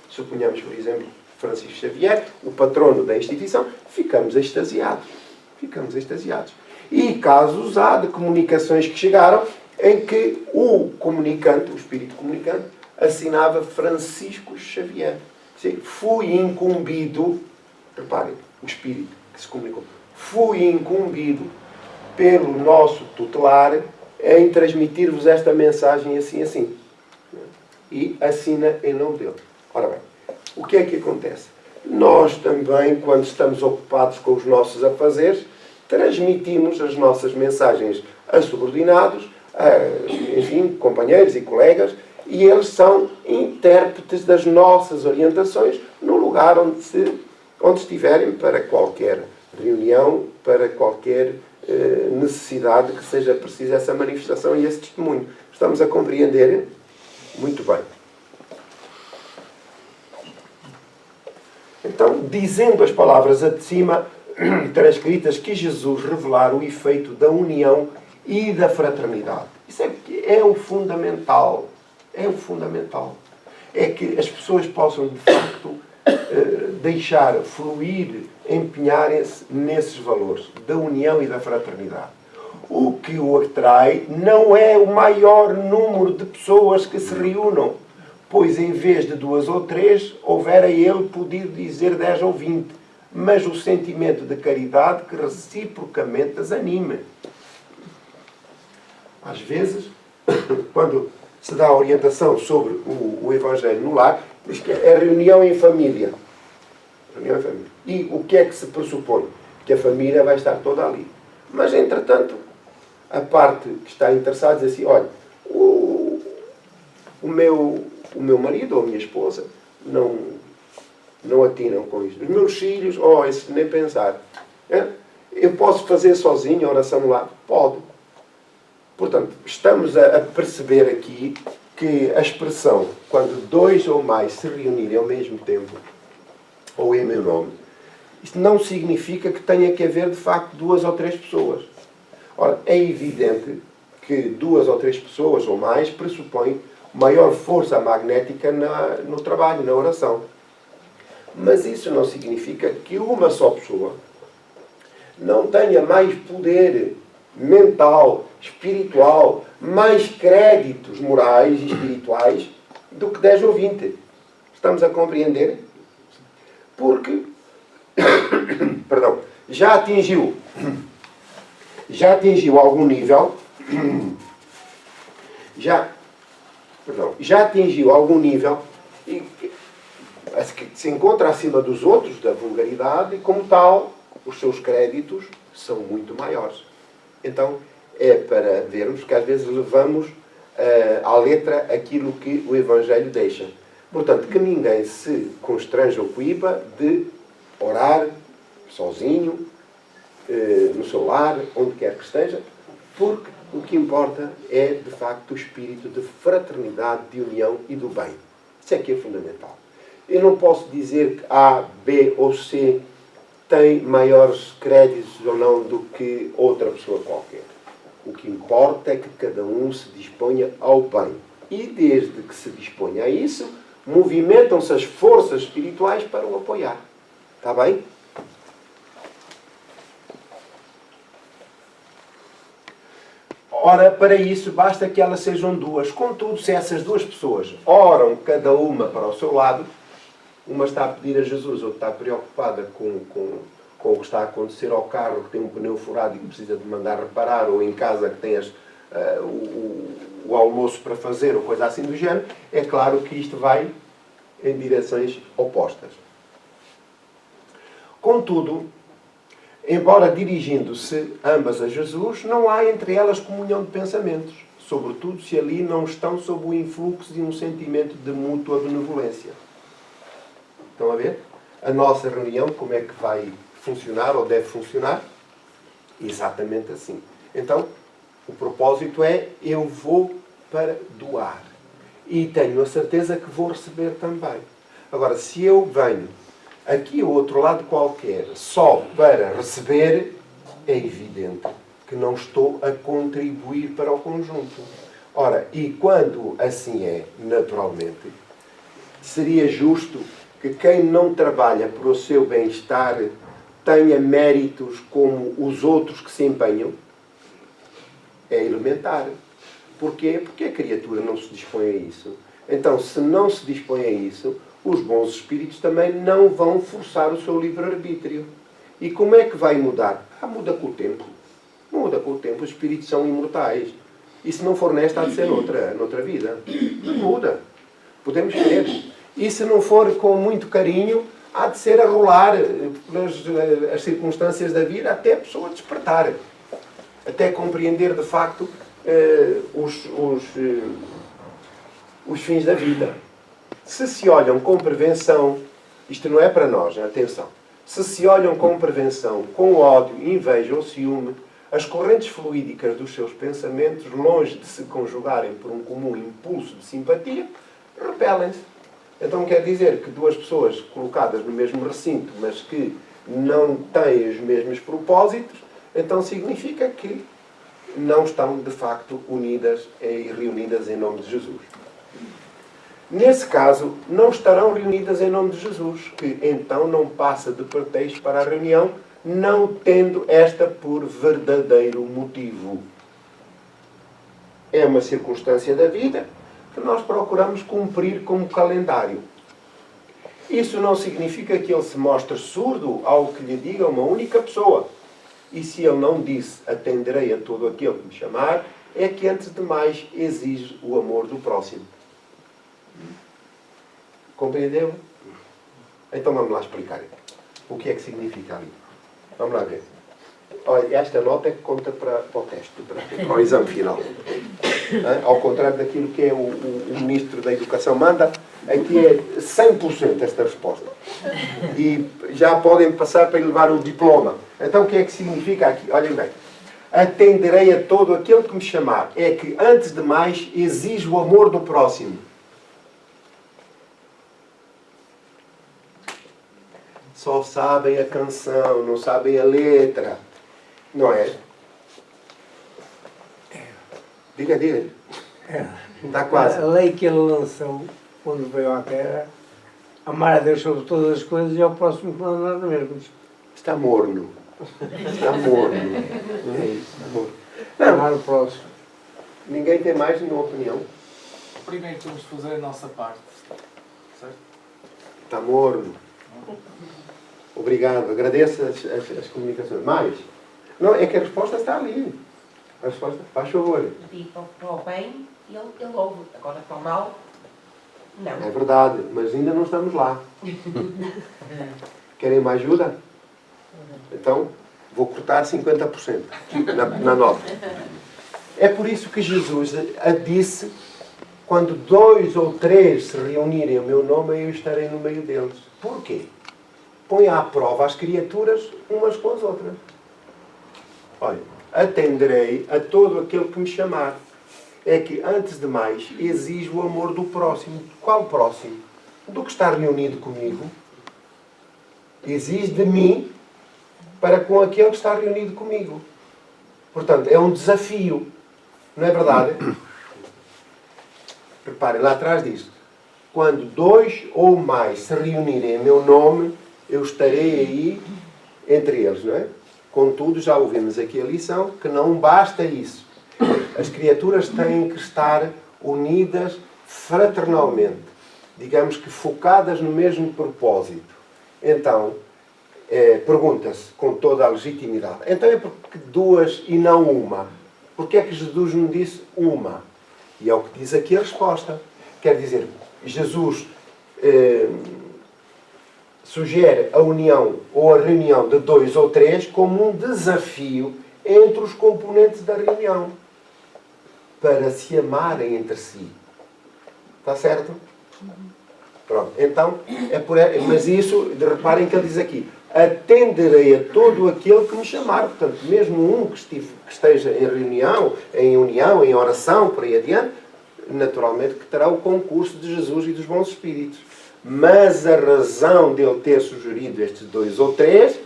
suponhamos, por exemplo, Francisco Xavier, o patrono da instituição, ficamos extasiados. E casos há de comunicações que chegaram em que o comunicante, o espírito comunicante, assinava Francisco Xavier. Sim, fui incumbido, reparem, o espírito que se comunicou, fui incumbido pelo nosso tutelar em transmitir-vos esta mensagem assim, assim. E assina em nome dele. Ora bem, o que é que acontece? Nós também, quando estamos ocupados com os nossos afazeres, transmitimos as nossas mensagens a subordinados, enfim, companheiros e colegas, e eles são intérpretes das nossas orientações no lugar onde estiverem, para qualquer reunião, para qualquer necessidade que seja precisa essa manifestação e esse testemunho. Estamos a compreender? Muito bem. Então, dizendo as palavras acima transcritas, que Jesus revelar o efeito da união e da fraternidade. Isso é o fundamental. É o fundamental. É que as pessoas possam, de facto, deixar fluir, empenharem-se nesses valores da união e da fraternidade. O que o atrai não é o maior número de pessoas que se reúnam, pois em vez de 2 ou 3, houvera ele podido dizer 10 ou 20, mas o sentimento de caridade que reciprocamente as anime. Às vezes, quando se dá orientação sobre o Evangelho no lar, diz que é reunião em família. Reunião em família. E o que é que se pressupõe? Que a família vai estar toda ali. Mas, entretanto, a parte que está interessada diz assim, olha, o meu marido ou a minha esposa não atinam com isto. Os meus filhos, isso nem pensar. Eu posso fazer sozinho a oração no lar? Pode. Portanto, estamos a perceber aqui que a expressão, quando 2 ou mais se reunirem ao mesmo tempo, ou em meu nome, isso não significa que tenha que haver, de facto, 2 ou 3 pessoas. Ora, é evidente que 2 ou 3 pessoas ou mais pressupõem maior força magnética no trabalho, na oração. Mas isso não significa que uma só pessoa não tenha mais poder mental, espiritual, mais créditos morais e espirituais do que 10 ou 20. Estamos a compreender? Porque perdão, já atingiu algum nível, já atingiu algum nível e se encontra acima dos outros da vulgaridade e, como tal, os seus créditos são muito maiores. Então, é para vermos que às vezes levamos à letra aquilo que o Evangelho deixa. Portanto, que ninguém se constranja ou coíba de orar sozinho, no seu lar, onde quer que esteja, porque o que importa é, de facto, o espírito de fraternidade, de união e do bem. Isso é que é fundamental. Eu não posso dizer que A, B ou C tem maiores créditos ou não do que outra pessoa qualquer. O que importa é que cada um se disponha ao bem. E desde que se disponha a isso, movimentam-se as forças espirituais para o apoiar. Está bem? Ora, para isso basta que elas sejam 2. Contudo, se essas 2 pessoas oram cada uma para o seu lado, uma está a pedir a Jesus, outra está preocupada com o que está a acontecer ao carro, que tem um pneu furado e que precisa de mandar reparar, ou em casa que tem o almoço para fazer, ou coisa assim do género, é claro que isto vai em direções opostas. Contudo, embora dirigindo-se ambas a Jesus, não há entre elas comunhão de pensamentos, sobretudo se ali não estão sob o influxo de um sentimento de mútua benevolência. Estão a ver? A nossa reunião, como é que vai funcionar ou deve funcionar? Exatamente assim. Então, o propósito é, eu vou para doar. E tenho a certeza que vou receber também. Agora, se eu venho aqui ou outro lado qualquer só para receber, é evidente que não estou a contribuir para o conjunto. Ora, e quando assim é, naturalmente, seria justo que quem não trabalha para o seu bem-estar tenha méritos como os outros que se empenham, é elementar. Porquê? Porque a criatura não se dispõe a isso. Então, se não se dispõe a isso, os bons espíritos também não vão forçar o seu livre-arbítrio. E como é que vai mudar? Muda com o tempo. Muda com o tempo. Os espíritos são imortais. E se não for nesta, há de ser noutra vida. Muda. Podemos ver. E se não for com muito carinho, há de ser a rolar pelas as circunstâncias da vida até a pessoa despertar. Até compreender, de facto, os fins da vida. Se olham com prevenção, isto não é para nós, atenção. Se olham com prevenção, com ódio, inveja ou ciúme, as correntes fluídicas dos seus pensamentos, longe de se conjugarem por um comum impulso de simpatia, repelem-se. Então quer dizer que duas pessoas colocadas no mesmo recinto, mas que não têm os mesmos propósitos, então significa que não estão, de facto, unidas e reunidas em nome de Jesus. Nesse caso, não estarão reunidas em nome de Jesus, que então não passa de pretexto para a reunião, não tendo esta por verdadeiro motivo. É uma circunstância da vida que nós procuramos cumprir como calendário. Isso não significa que ele se mostre surdo ao que lhe diga uma única pessoa. E se ele não disse, atenderei a todo aquele que me chamar, é que antes de mais exige o amor do próximo. Compreendeu? Então vamos lá explicar o que é que significa ali. Vamos lá ver. Olha, esta nota é que conta para o teste, para o exame final. Ao contrário daquilo que é o Ministro da Educação manda, aqui é 100% esta resposta. E já podem passar para levar o diploma. Então o que é que significa aqui? Olhem bem. Atenderei a todo aquele que me chamar. É que, antes de mais, exige o amor do próximo. Só sabem a canção, não sabem a letra. Não é? Diga. Está quase. A lei que ele lançou quando veio à Terra, amar a Deus sobre todas as coisas e ao próximo como nós mesmos. Está morno. Está morno. É isso, está morno. Amar o próximo. Ninguém tem mais nenhuma opinião. Primeiro temos de fazer a nossa parte. Certo? Está morno. Obrigado. Agradeço as comunicações. Mais? Não, é que a resposta está ali. A resposta, faz favor. Pedi para o bem e ele ouve. Agora para o mal, não. É verdade, mas ainda não estamos lá. Querem uma ajuda? Então, vou cortar 50% na nota. É por isso que Jesus a disse, quando 2 ou 3 se reunirem em meu nome, eu estarei no meio deles. Porquê? Põe à prova as criaturas umas com as outras. Olha, atenderei a todo aquele que me chamar. É que, antes de mais, exige o amor do próximo. Qual próximo? Do que está reunido comigo. Exige de mim para com aquele que está reunido comigo. Portanto, é um desafio. Não é verdade? Reparem, lá atrás diz: quando 2 ou mais se reunirem em meu nome, eu estarei aí entre eles, não é? Contudo, já ouvimos aqui a lição que não basta isso. As criaturas têm que estar unidas fraternalmente. Digamos que focadas no mesmo propósito. Então, pergunta-se com toda a legitimidade. Então é porque 2 e não uma? Porque é que Jesus não disse uma? E é o que diz aqui a resposta. Quer dizer, Jesus sugere a união ou a reunião de 2 ou 3 como um desafio entre os componentes da reunião para se amarem entre si. Está certo? Pronto. Então, mas isso, reparem que ele diz aqui: atenderei a todo aquele que me chamar. Portanto, mesmo um que esteja em reunião, em união, em oração, por aí adiante, naturalmente que terá o concurso de Jesus e dos bons espíritos. Mas a razão dele ter sugerido estes 2 ou 3,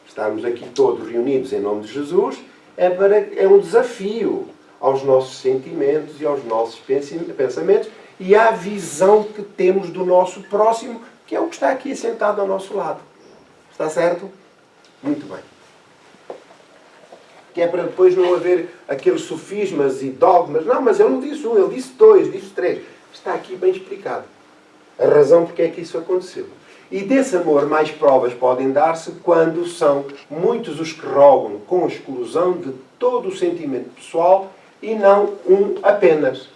estarmos aqui todos reunidos em nome de Jesus, é um desafio aos nossos sentimentos e aos nossos pensamentos e à visão que temos do nosso próximo, que é o que está aqui sentado ao nosso lado. Está certo? Muito bem. Que é para depois não haver aqueles sofismas e dogmas. Não, mas ele não disse um, ele disse dois, disse três. Está aqui bem explicado. A razão porque é que isso aconteceu. E desse amor mais provas podem dar-se quando são muitos os que rogam com a exclusão de todo o sentimento pessoal e não um apenas.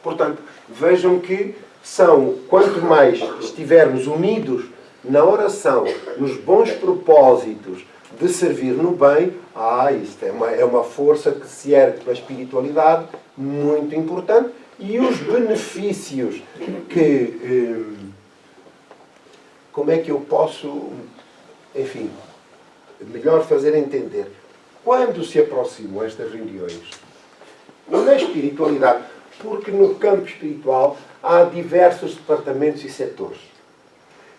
Portanto, vejam que são, quanto mais estivermos unidos na oração, nos bons propósitos de servir no bem, isto é uma força que se ergue pela espiritualidade, muito importante, e os benefícios que... como é que eu posso, enfim, melhor fazer entender? Quando se aproximam estas reuniões, na espiritualidade, porque no campo espiritual há diversos departamentos e setores.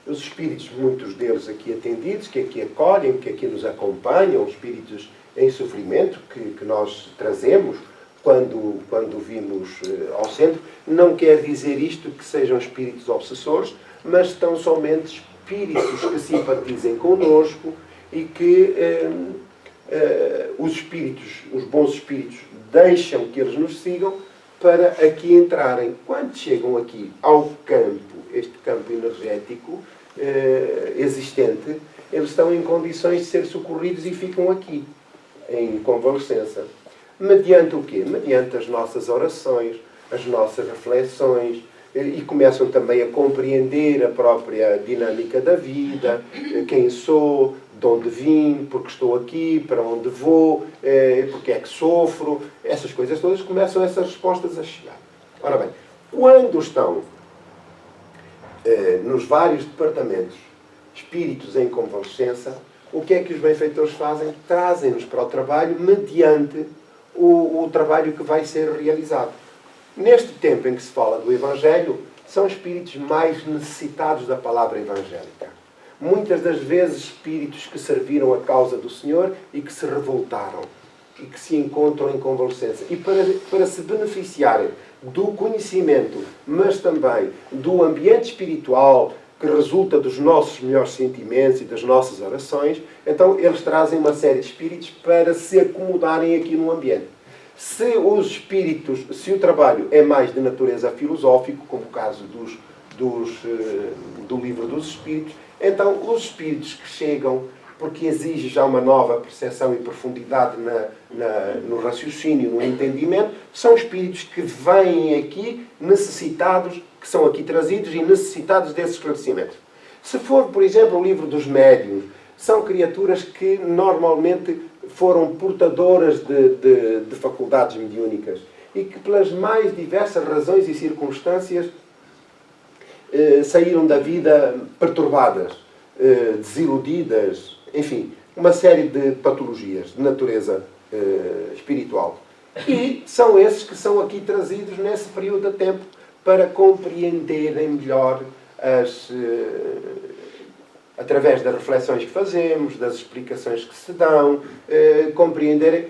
Os espíritos, muitos deles aqui atendidos, que aqui acolhem, que aqui nos acompanham, espíritos em sofrimento, que nós trazemos quando vimos ao centro, não quer dizer isto que sejam espíritos obsessores, mas estão somente espíritos que simpatizem connosco e que os espíritos, os bons espíritos, deixam que eles nos sigam para aqui entrarem. Quando chegam aqui ao campo, este campo energético existente, eles estão em condições de ser socorridos e ficam aqui, em convalescença. Mediante o quê? Mediante as nossas orações, as nossas reflexões, e começam também a compreender a própria dinâmica da vida, quem sou, de onde vim, porque estou aqui, para onde vou, porque é que sofro, essas coisas todas, começam essas respostas a chegar. Ora bem, quando estão nos vários departamentos espíritos em convalescença, o que é que os benfeitores fazem? Trazem-nos para o trabalho mediante o trabalho que vai ser realizado. Neste tempo em que se fala do Evangelho, são espíritos mais necessitados da palavra evangélica. Muitas das vezes espíritos que serviram a causa do Senhor e que se revoltaram e que se encontram em convalescença. E para se beneficiarem do conhecimento, mas também do ambiente espiritual que resulta dos nossos melhores sentimentos e das nossas orações, então eles trazem uma série de espíritos para se acomodarem aqui no ambiente. Se os espíritos, se o trabalho é mais de natureza filosófica, como o caso do livro dos espíritos, então os espíritos que chegam, porque exige já uma nova percepção e profundidade no raciocínio, no entendimento, são espíritos que vêm aqui necessitados, que são aqui trazidos e necessitados desse esclarecimento. Se for, por exemplo, o livro dos médiuns, são criaturas que normalmente foram portadoras de faculdades mediúnicas e que pelas mais diversas razões e circunstâncias saíram da vida perturbadas, desiludidas, enfim, uma série de patologias de natureza espiritual. E são esses que são aqui trazidos nesse período de tempo para compreenderem melhor através das reflexões que fazemos, das explicações que se dão, compreenderem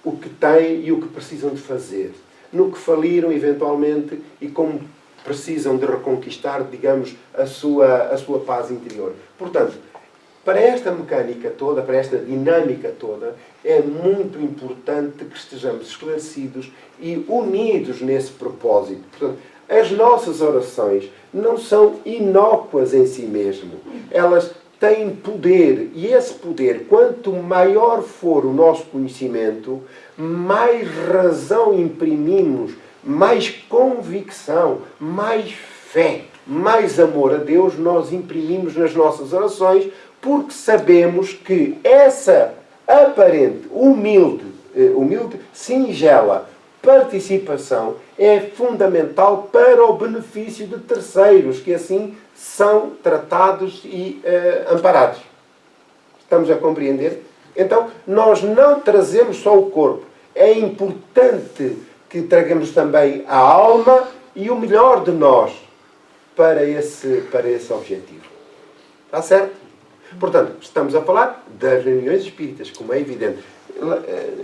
o que têm e o que precisam de fazer, no que faliram eventualmente e como precisam de reconquistar, digamos, a sua paz interior. Portanto, para esta mecânica toda, para esta dinâmica toda, é muito importante que estejamos esclarecidos e unidos nesse propósito. Portanto, as nossas orações não são inócuas em si mesmo. Elas têm poder. E esse poder, quanto maior for o nosso conhecimento, mais razão imprimimos, mais convicção, mais fé, mais amor a Deus nós imprimimos nas nossas orações, porque sabemos que essa aparente, humilde, singela participação é fundamental para o benefício de terceiros, que assim são tratados e amparados. Estamos a compreender? Então, nós não trazemos só o corpo. É importante que tragamos também a alma e o melhor de nós para esse objetivo. Está certo? Portanto, estamos a falar das reuniões espíritas, como é evidente.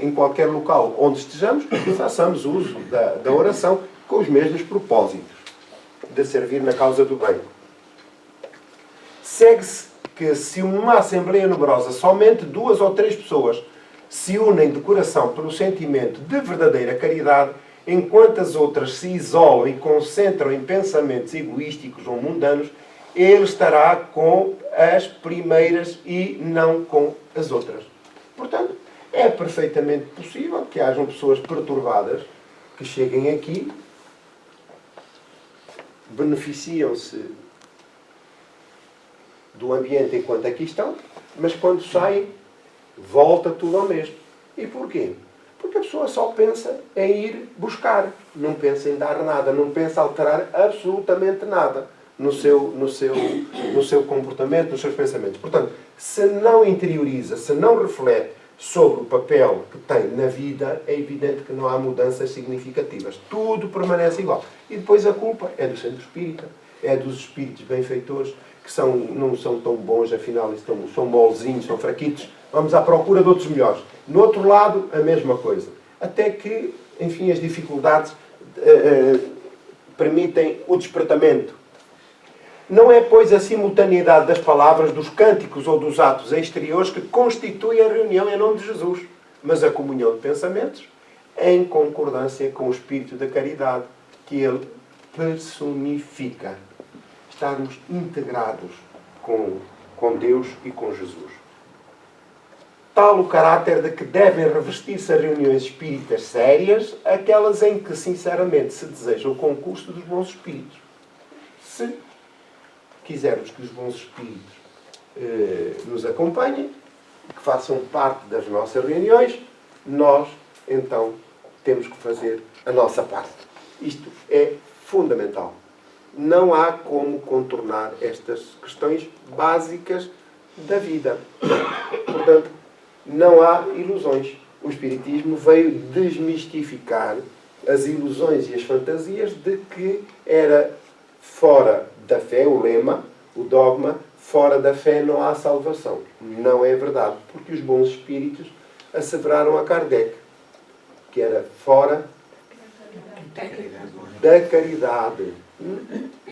Em qualquer local onde estejamos, façamos uso da oração com os mesmos propósitos de servir na causa do bem. Segue-se que se uma assembleia numerosa, somente 2 ou 3 pessoas, se unem de coração pelo sentimento de verdadeira caridade, enquanto as outras se isolam e concentram em pensamentos egoísticos ou mundanos, ele estará com as primeiras e não com as outras. Portanto, é perfeitamente possível que hajam pessoas perturbadas que cheguem aqui, beneficiam-se do ambiente enquanto aqui estão, mas quando saem, volta tudo ao mesmo. E porquê? Porque a pessoa só pensa em ir buscar, não pensa em dar nada, não pensa alterar absolutamente nada no seu comportamento, nos seus pensamentos. Portanto, se não interioriza, se não reflete sobre o papel que tem na vida, é evidente que não há mudanças significativas. Tudo permanece igual. E depois a culpa é do centro espírita, é dos espíritos benfeitores, que não são tão bons, afinal são molezinhos, são fraquitos. Vamos à procura de outros melhores. No outro lado, a mesma coisa. Até que, enfim, as dificuldades permitem o despertamento. Não é, pois, a simultaneidade das palavras, dos cânticos ou dos atos exteriores que constitui a reunião em nome de Jesus, mas a comunhão de pensamentos em concordância com o espírito da caridade que ele personifica. Estarmos integrados com Deus e com Jesus. Tal o caráter de que devem revestir-se as reuniões espíritas sérias, aquelas em que sinceramente se deseja o concurso dos bons espíritos. Se quisermos que os bons espíritos nos acompanhem, que façam parte das nossas reuniões, nós, então, temos que fazer a nossa parte. Isto é fundamental. Não há como contornar estas questões básicas da vida. Portanto, não há ilusões. O Espiritismo veio desmistificar as ilusões e as fantasias de que era fora da fé, o lema, o dogma, fora da fé não há salvação. Não é verdade, porque os bons espíritos asseveraram a Kardec que era fora da caridade.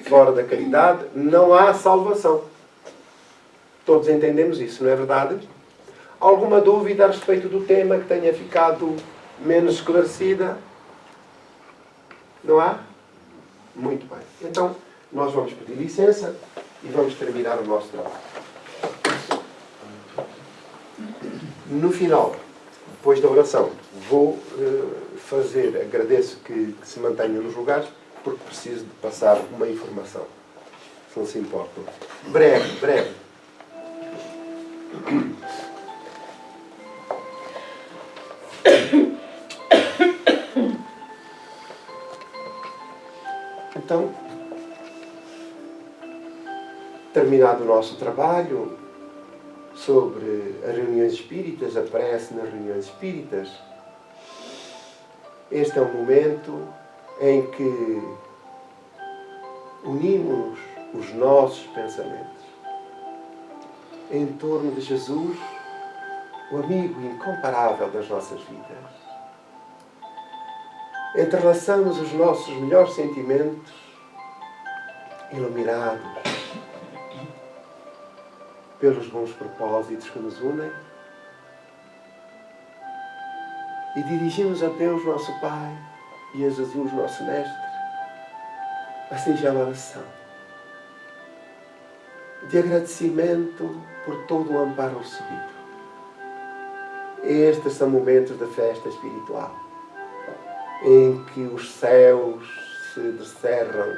Fora da caridade não há salvação. Todos entendemos isso, não é verdade? Alguma dúvida a respeito do tema que tenha ficado menos esclarecida? Não há? Muito bem. Então, nós vamos pedir licença e vamos terminar o nosso trabalho. No final, depois da oração, vou agradeço que se mantenham nos lugares, porque preciso de passar uma informação, se não se importam. Breve. Então, terminado o nosso trabalho sobre as reuniões espíritas, a prece nas reuniões espíritas, este é um momento em que unimos os nossos pensamentos em torno de Jesus, o amigo incomparável das nossas vidas. Entrelaçamos os nossos melhores sentimentos, iluminados pelos bons propósitos que nos unem, e dirigimos a Deus, nosso Pai, e a Jesus, nosso Mestre, a singela oração de agradecimento por todo o amparo recebido. Estes são momentos da festa espiritual, em que os céus se descerram,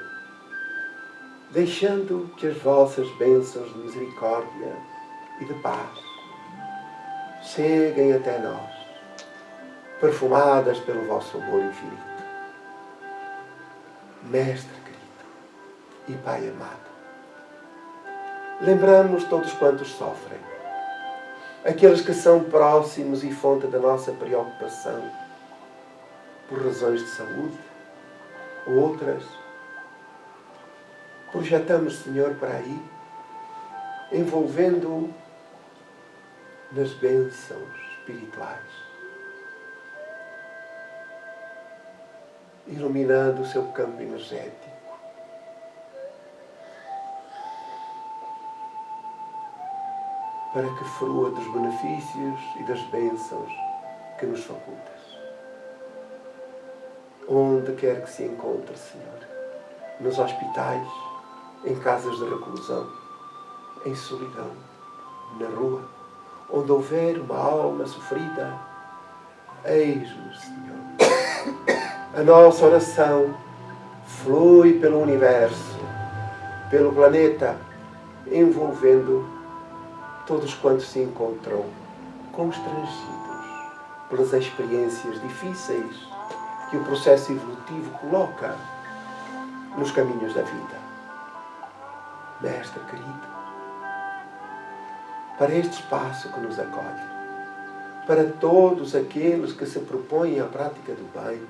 deixando que as vossas bênçãos de misericórdia e de paz cheguem até nós, perfumadas pelo vosso amor infinito. Mestre querido e Pai amado, lembramos todos quantos sofrem, aqueles que são próximos e fonte da nossa preocupação, por razões de saúde, outras projetamos, Senhor, para aí, envolvendo-o nas bênçãos espirituais, iluminando o seu campo energético, para que frua dos benefícios e das bênçãos que nos facultas. Onde quer que se encontre, Senhor, nos hospitais, em casas de reclusão, em solidão, na rua, onde houver uma alma sofrida, eis-nos, Senhor. A nossa oração flui pelo universo, pelo planeta, envolvendo todos quantos se encontram constrangidos pelas experiências difíceis que o processo evolutivo coloca nos caminhos da vida. Mestre querido, para este espaço que nos acolhe, para todos aqueles que se propõem à prática do bem,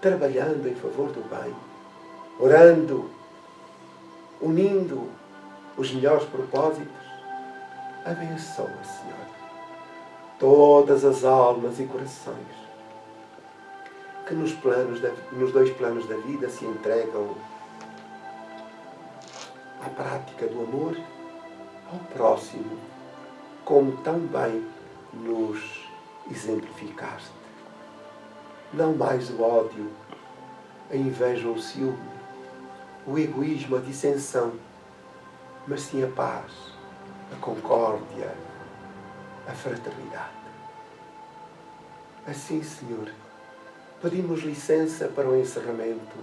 trabalhando em favor do bem, orando, unindo os melhores propósitos, abençoa, Senhor, todas as almas e corações que nos dois planos da vida se entregam à prática do amor ao próximo, como tão bem nos exemplificaste. Não mais o ódio, a inveja ou o ciúme, o egoísmo, a dissensão, mas sim a paz, a concórdia, a fraternidade. Assim, Senhor, pedimos licença para o encerramento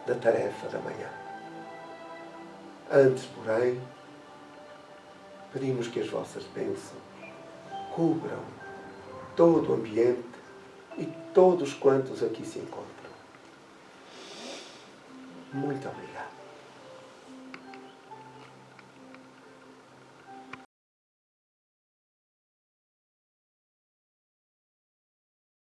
da tarefa da manhã. Antes, porém, pedimos que as vossas bênçãos cubram todo o ambiente e todos quantos aqui se encontram. Muito obrigado.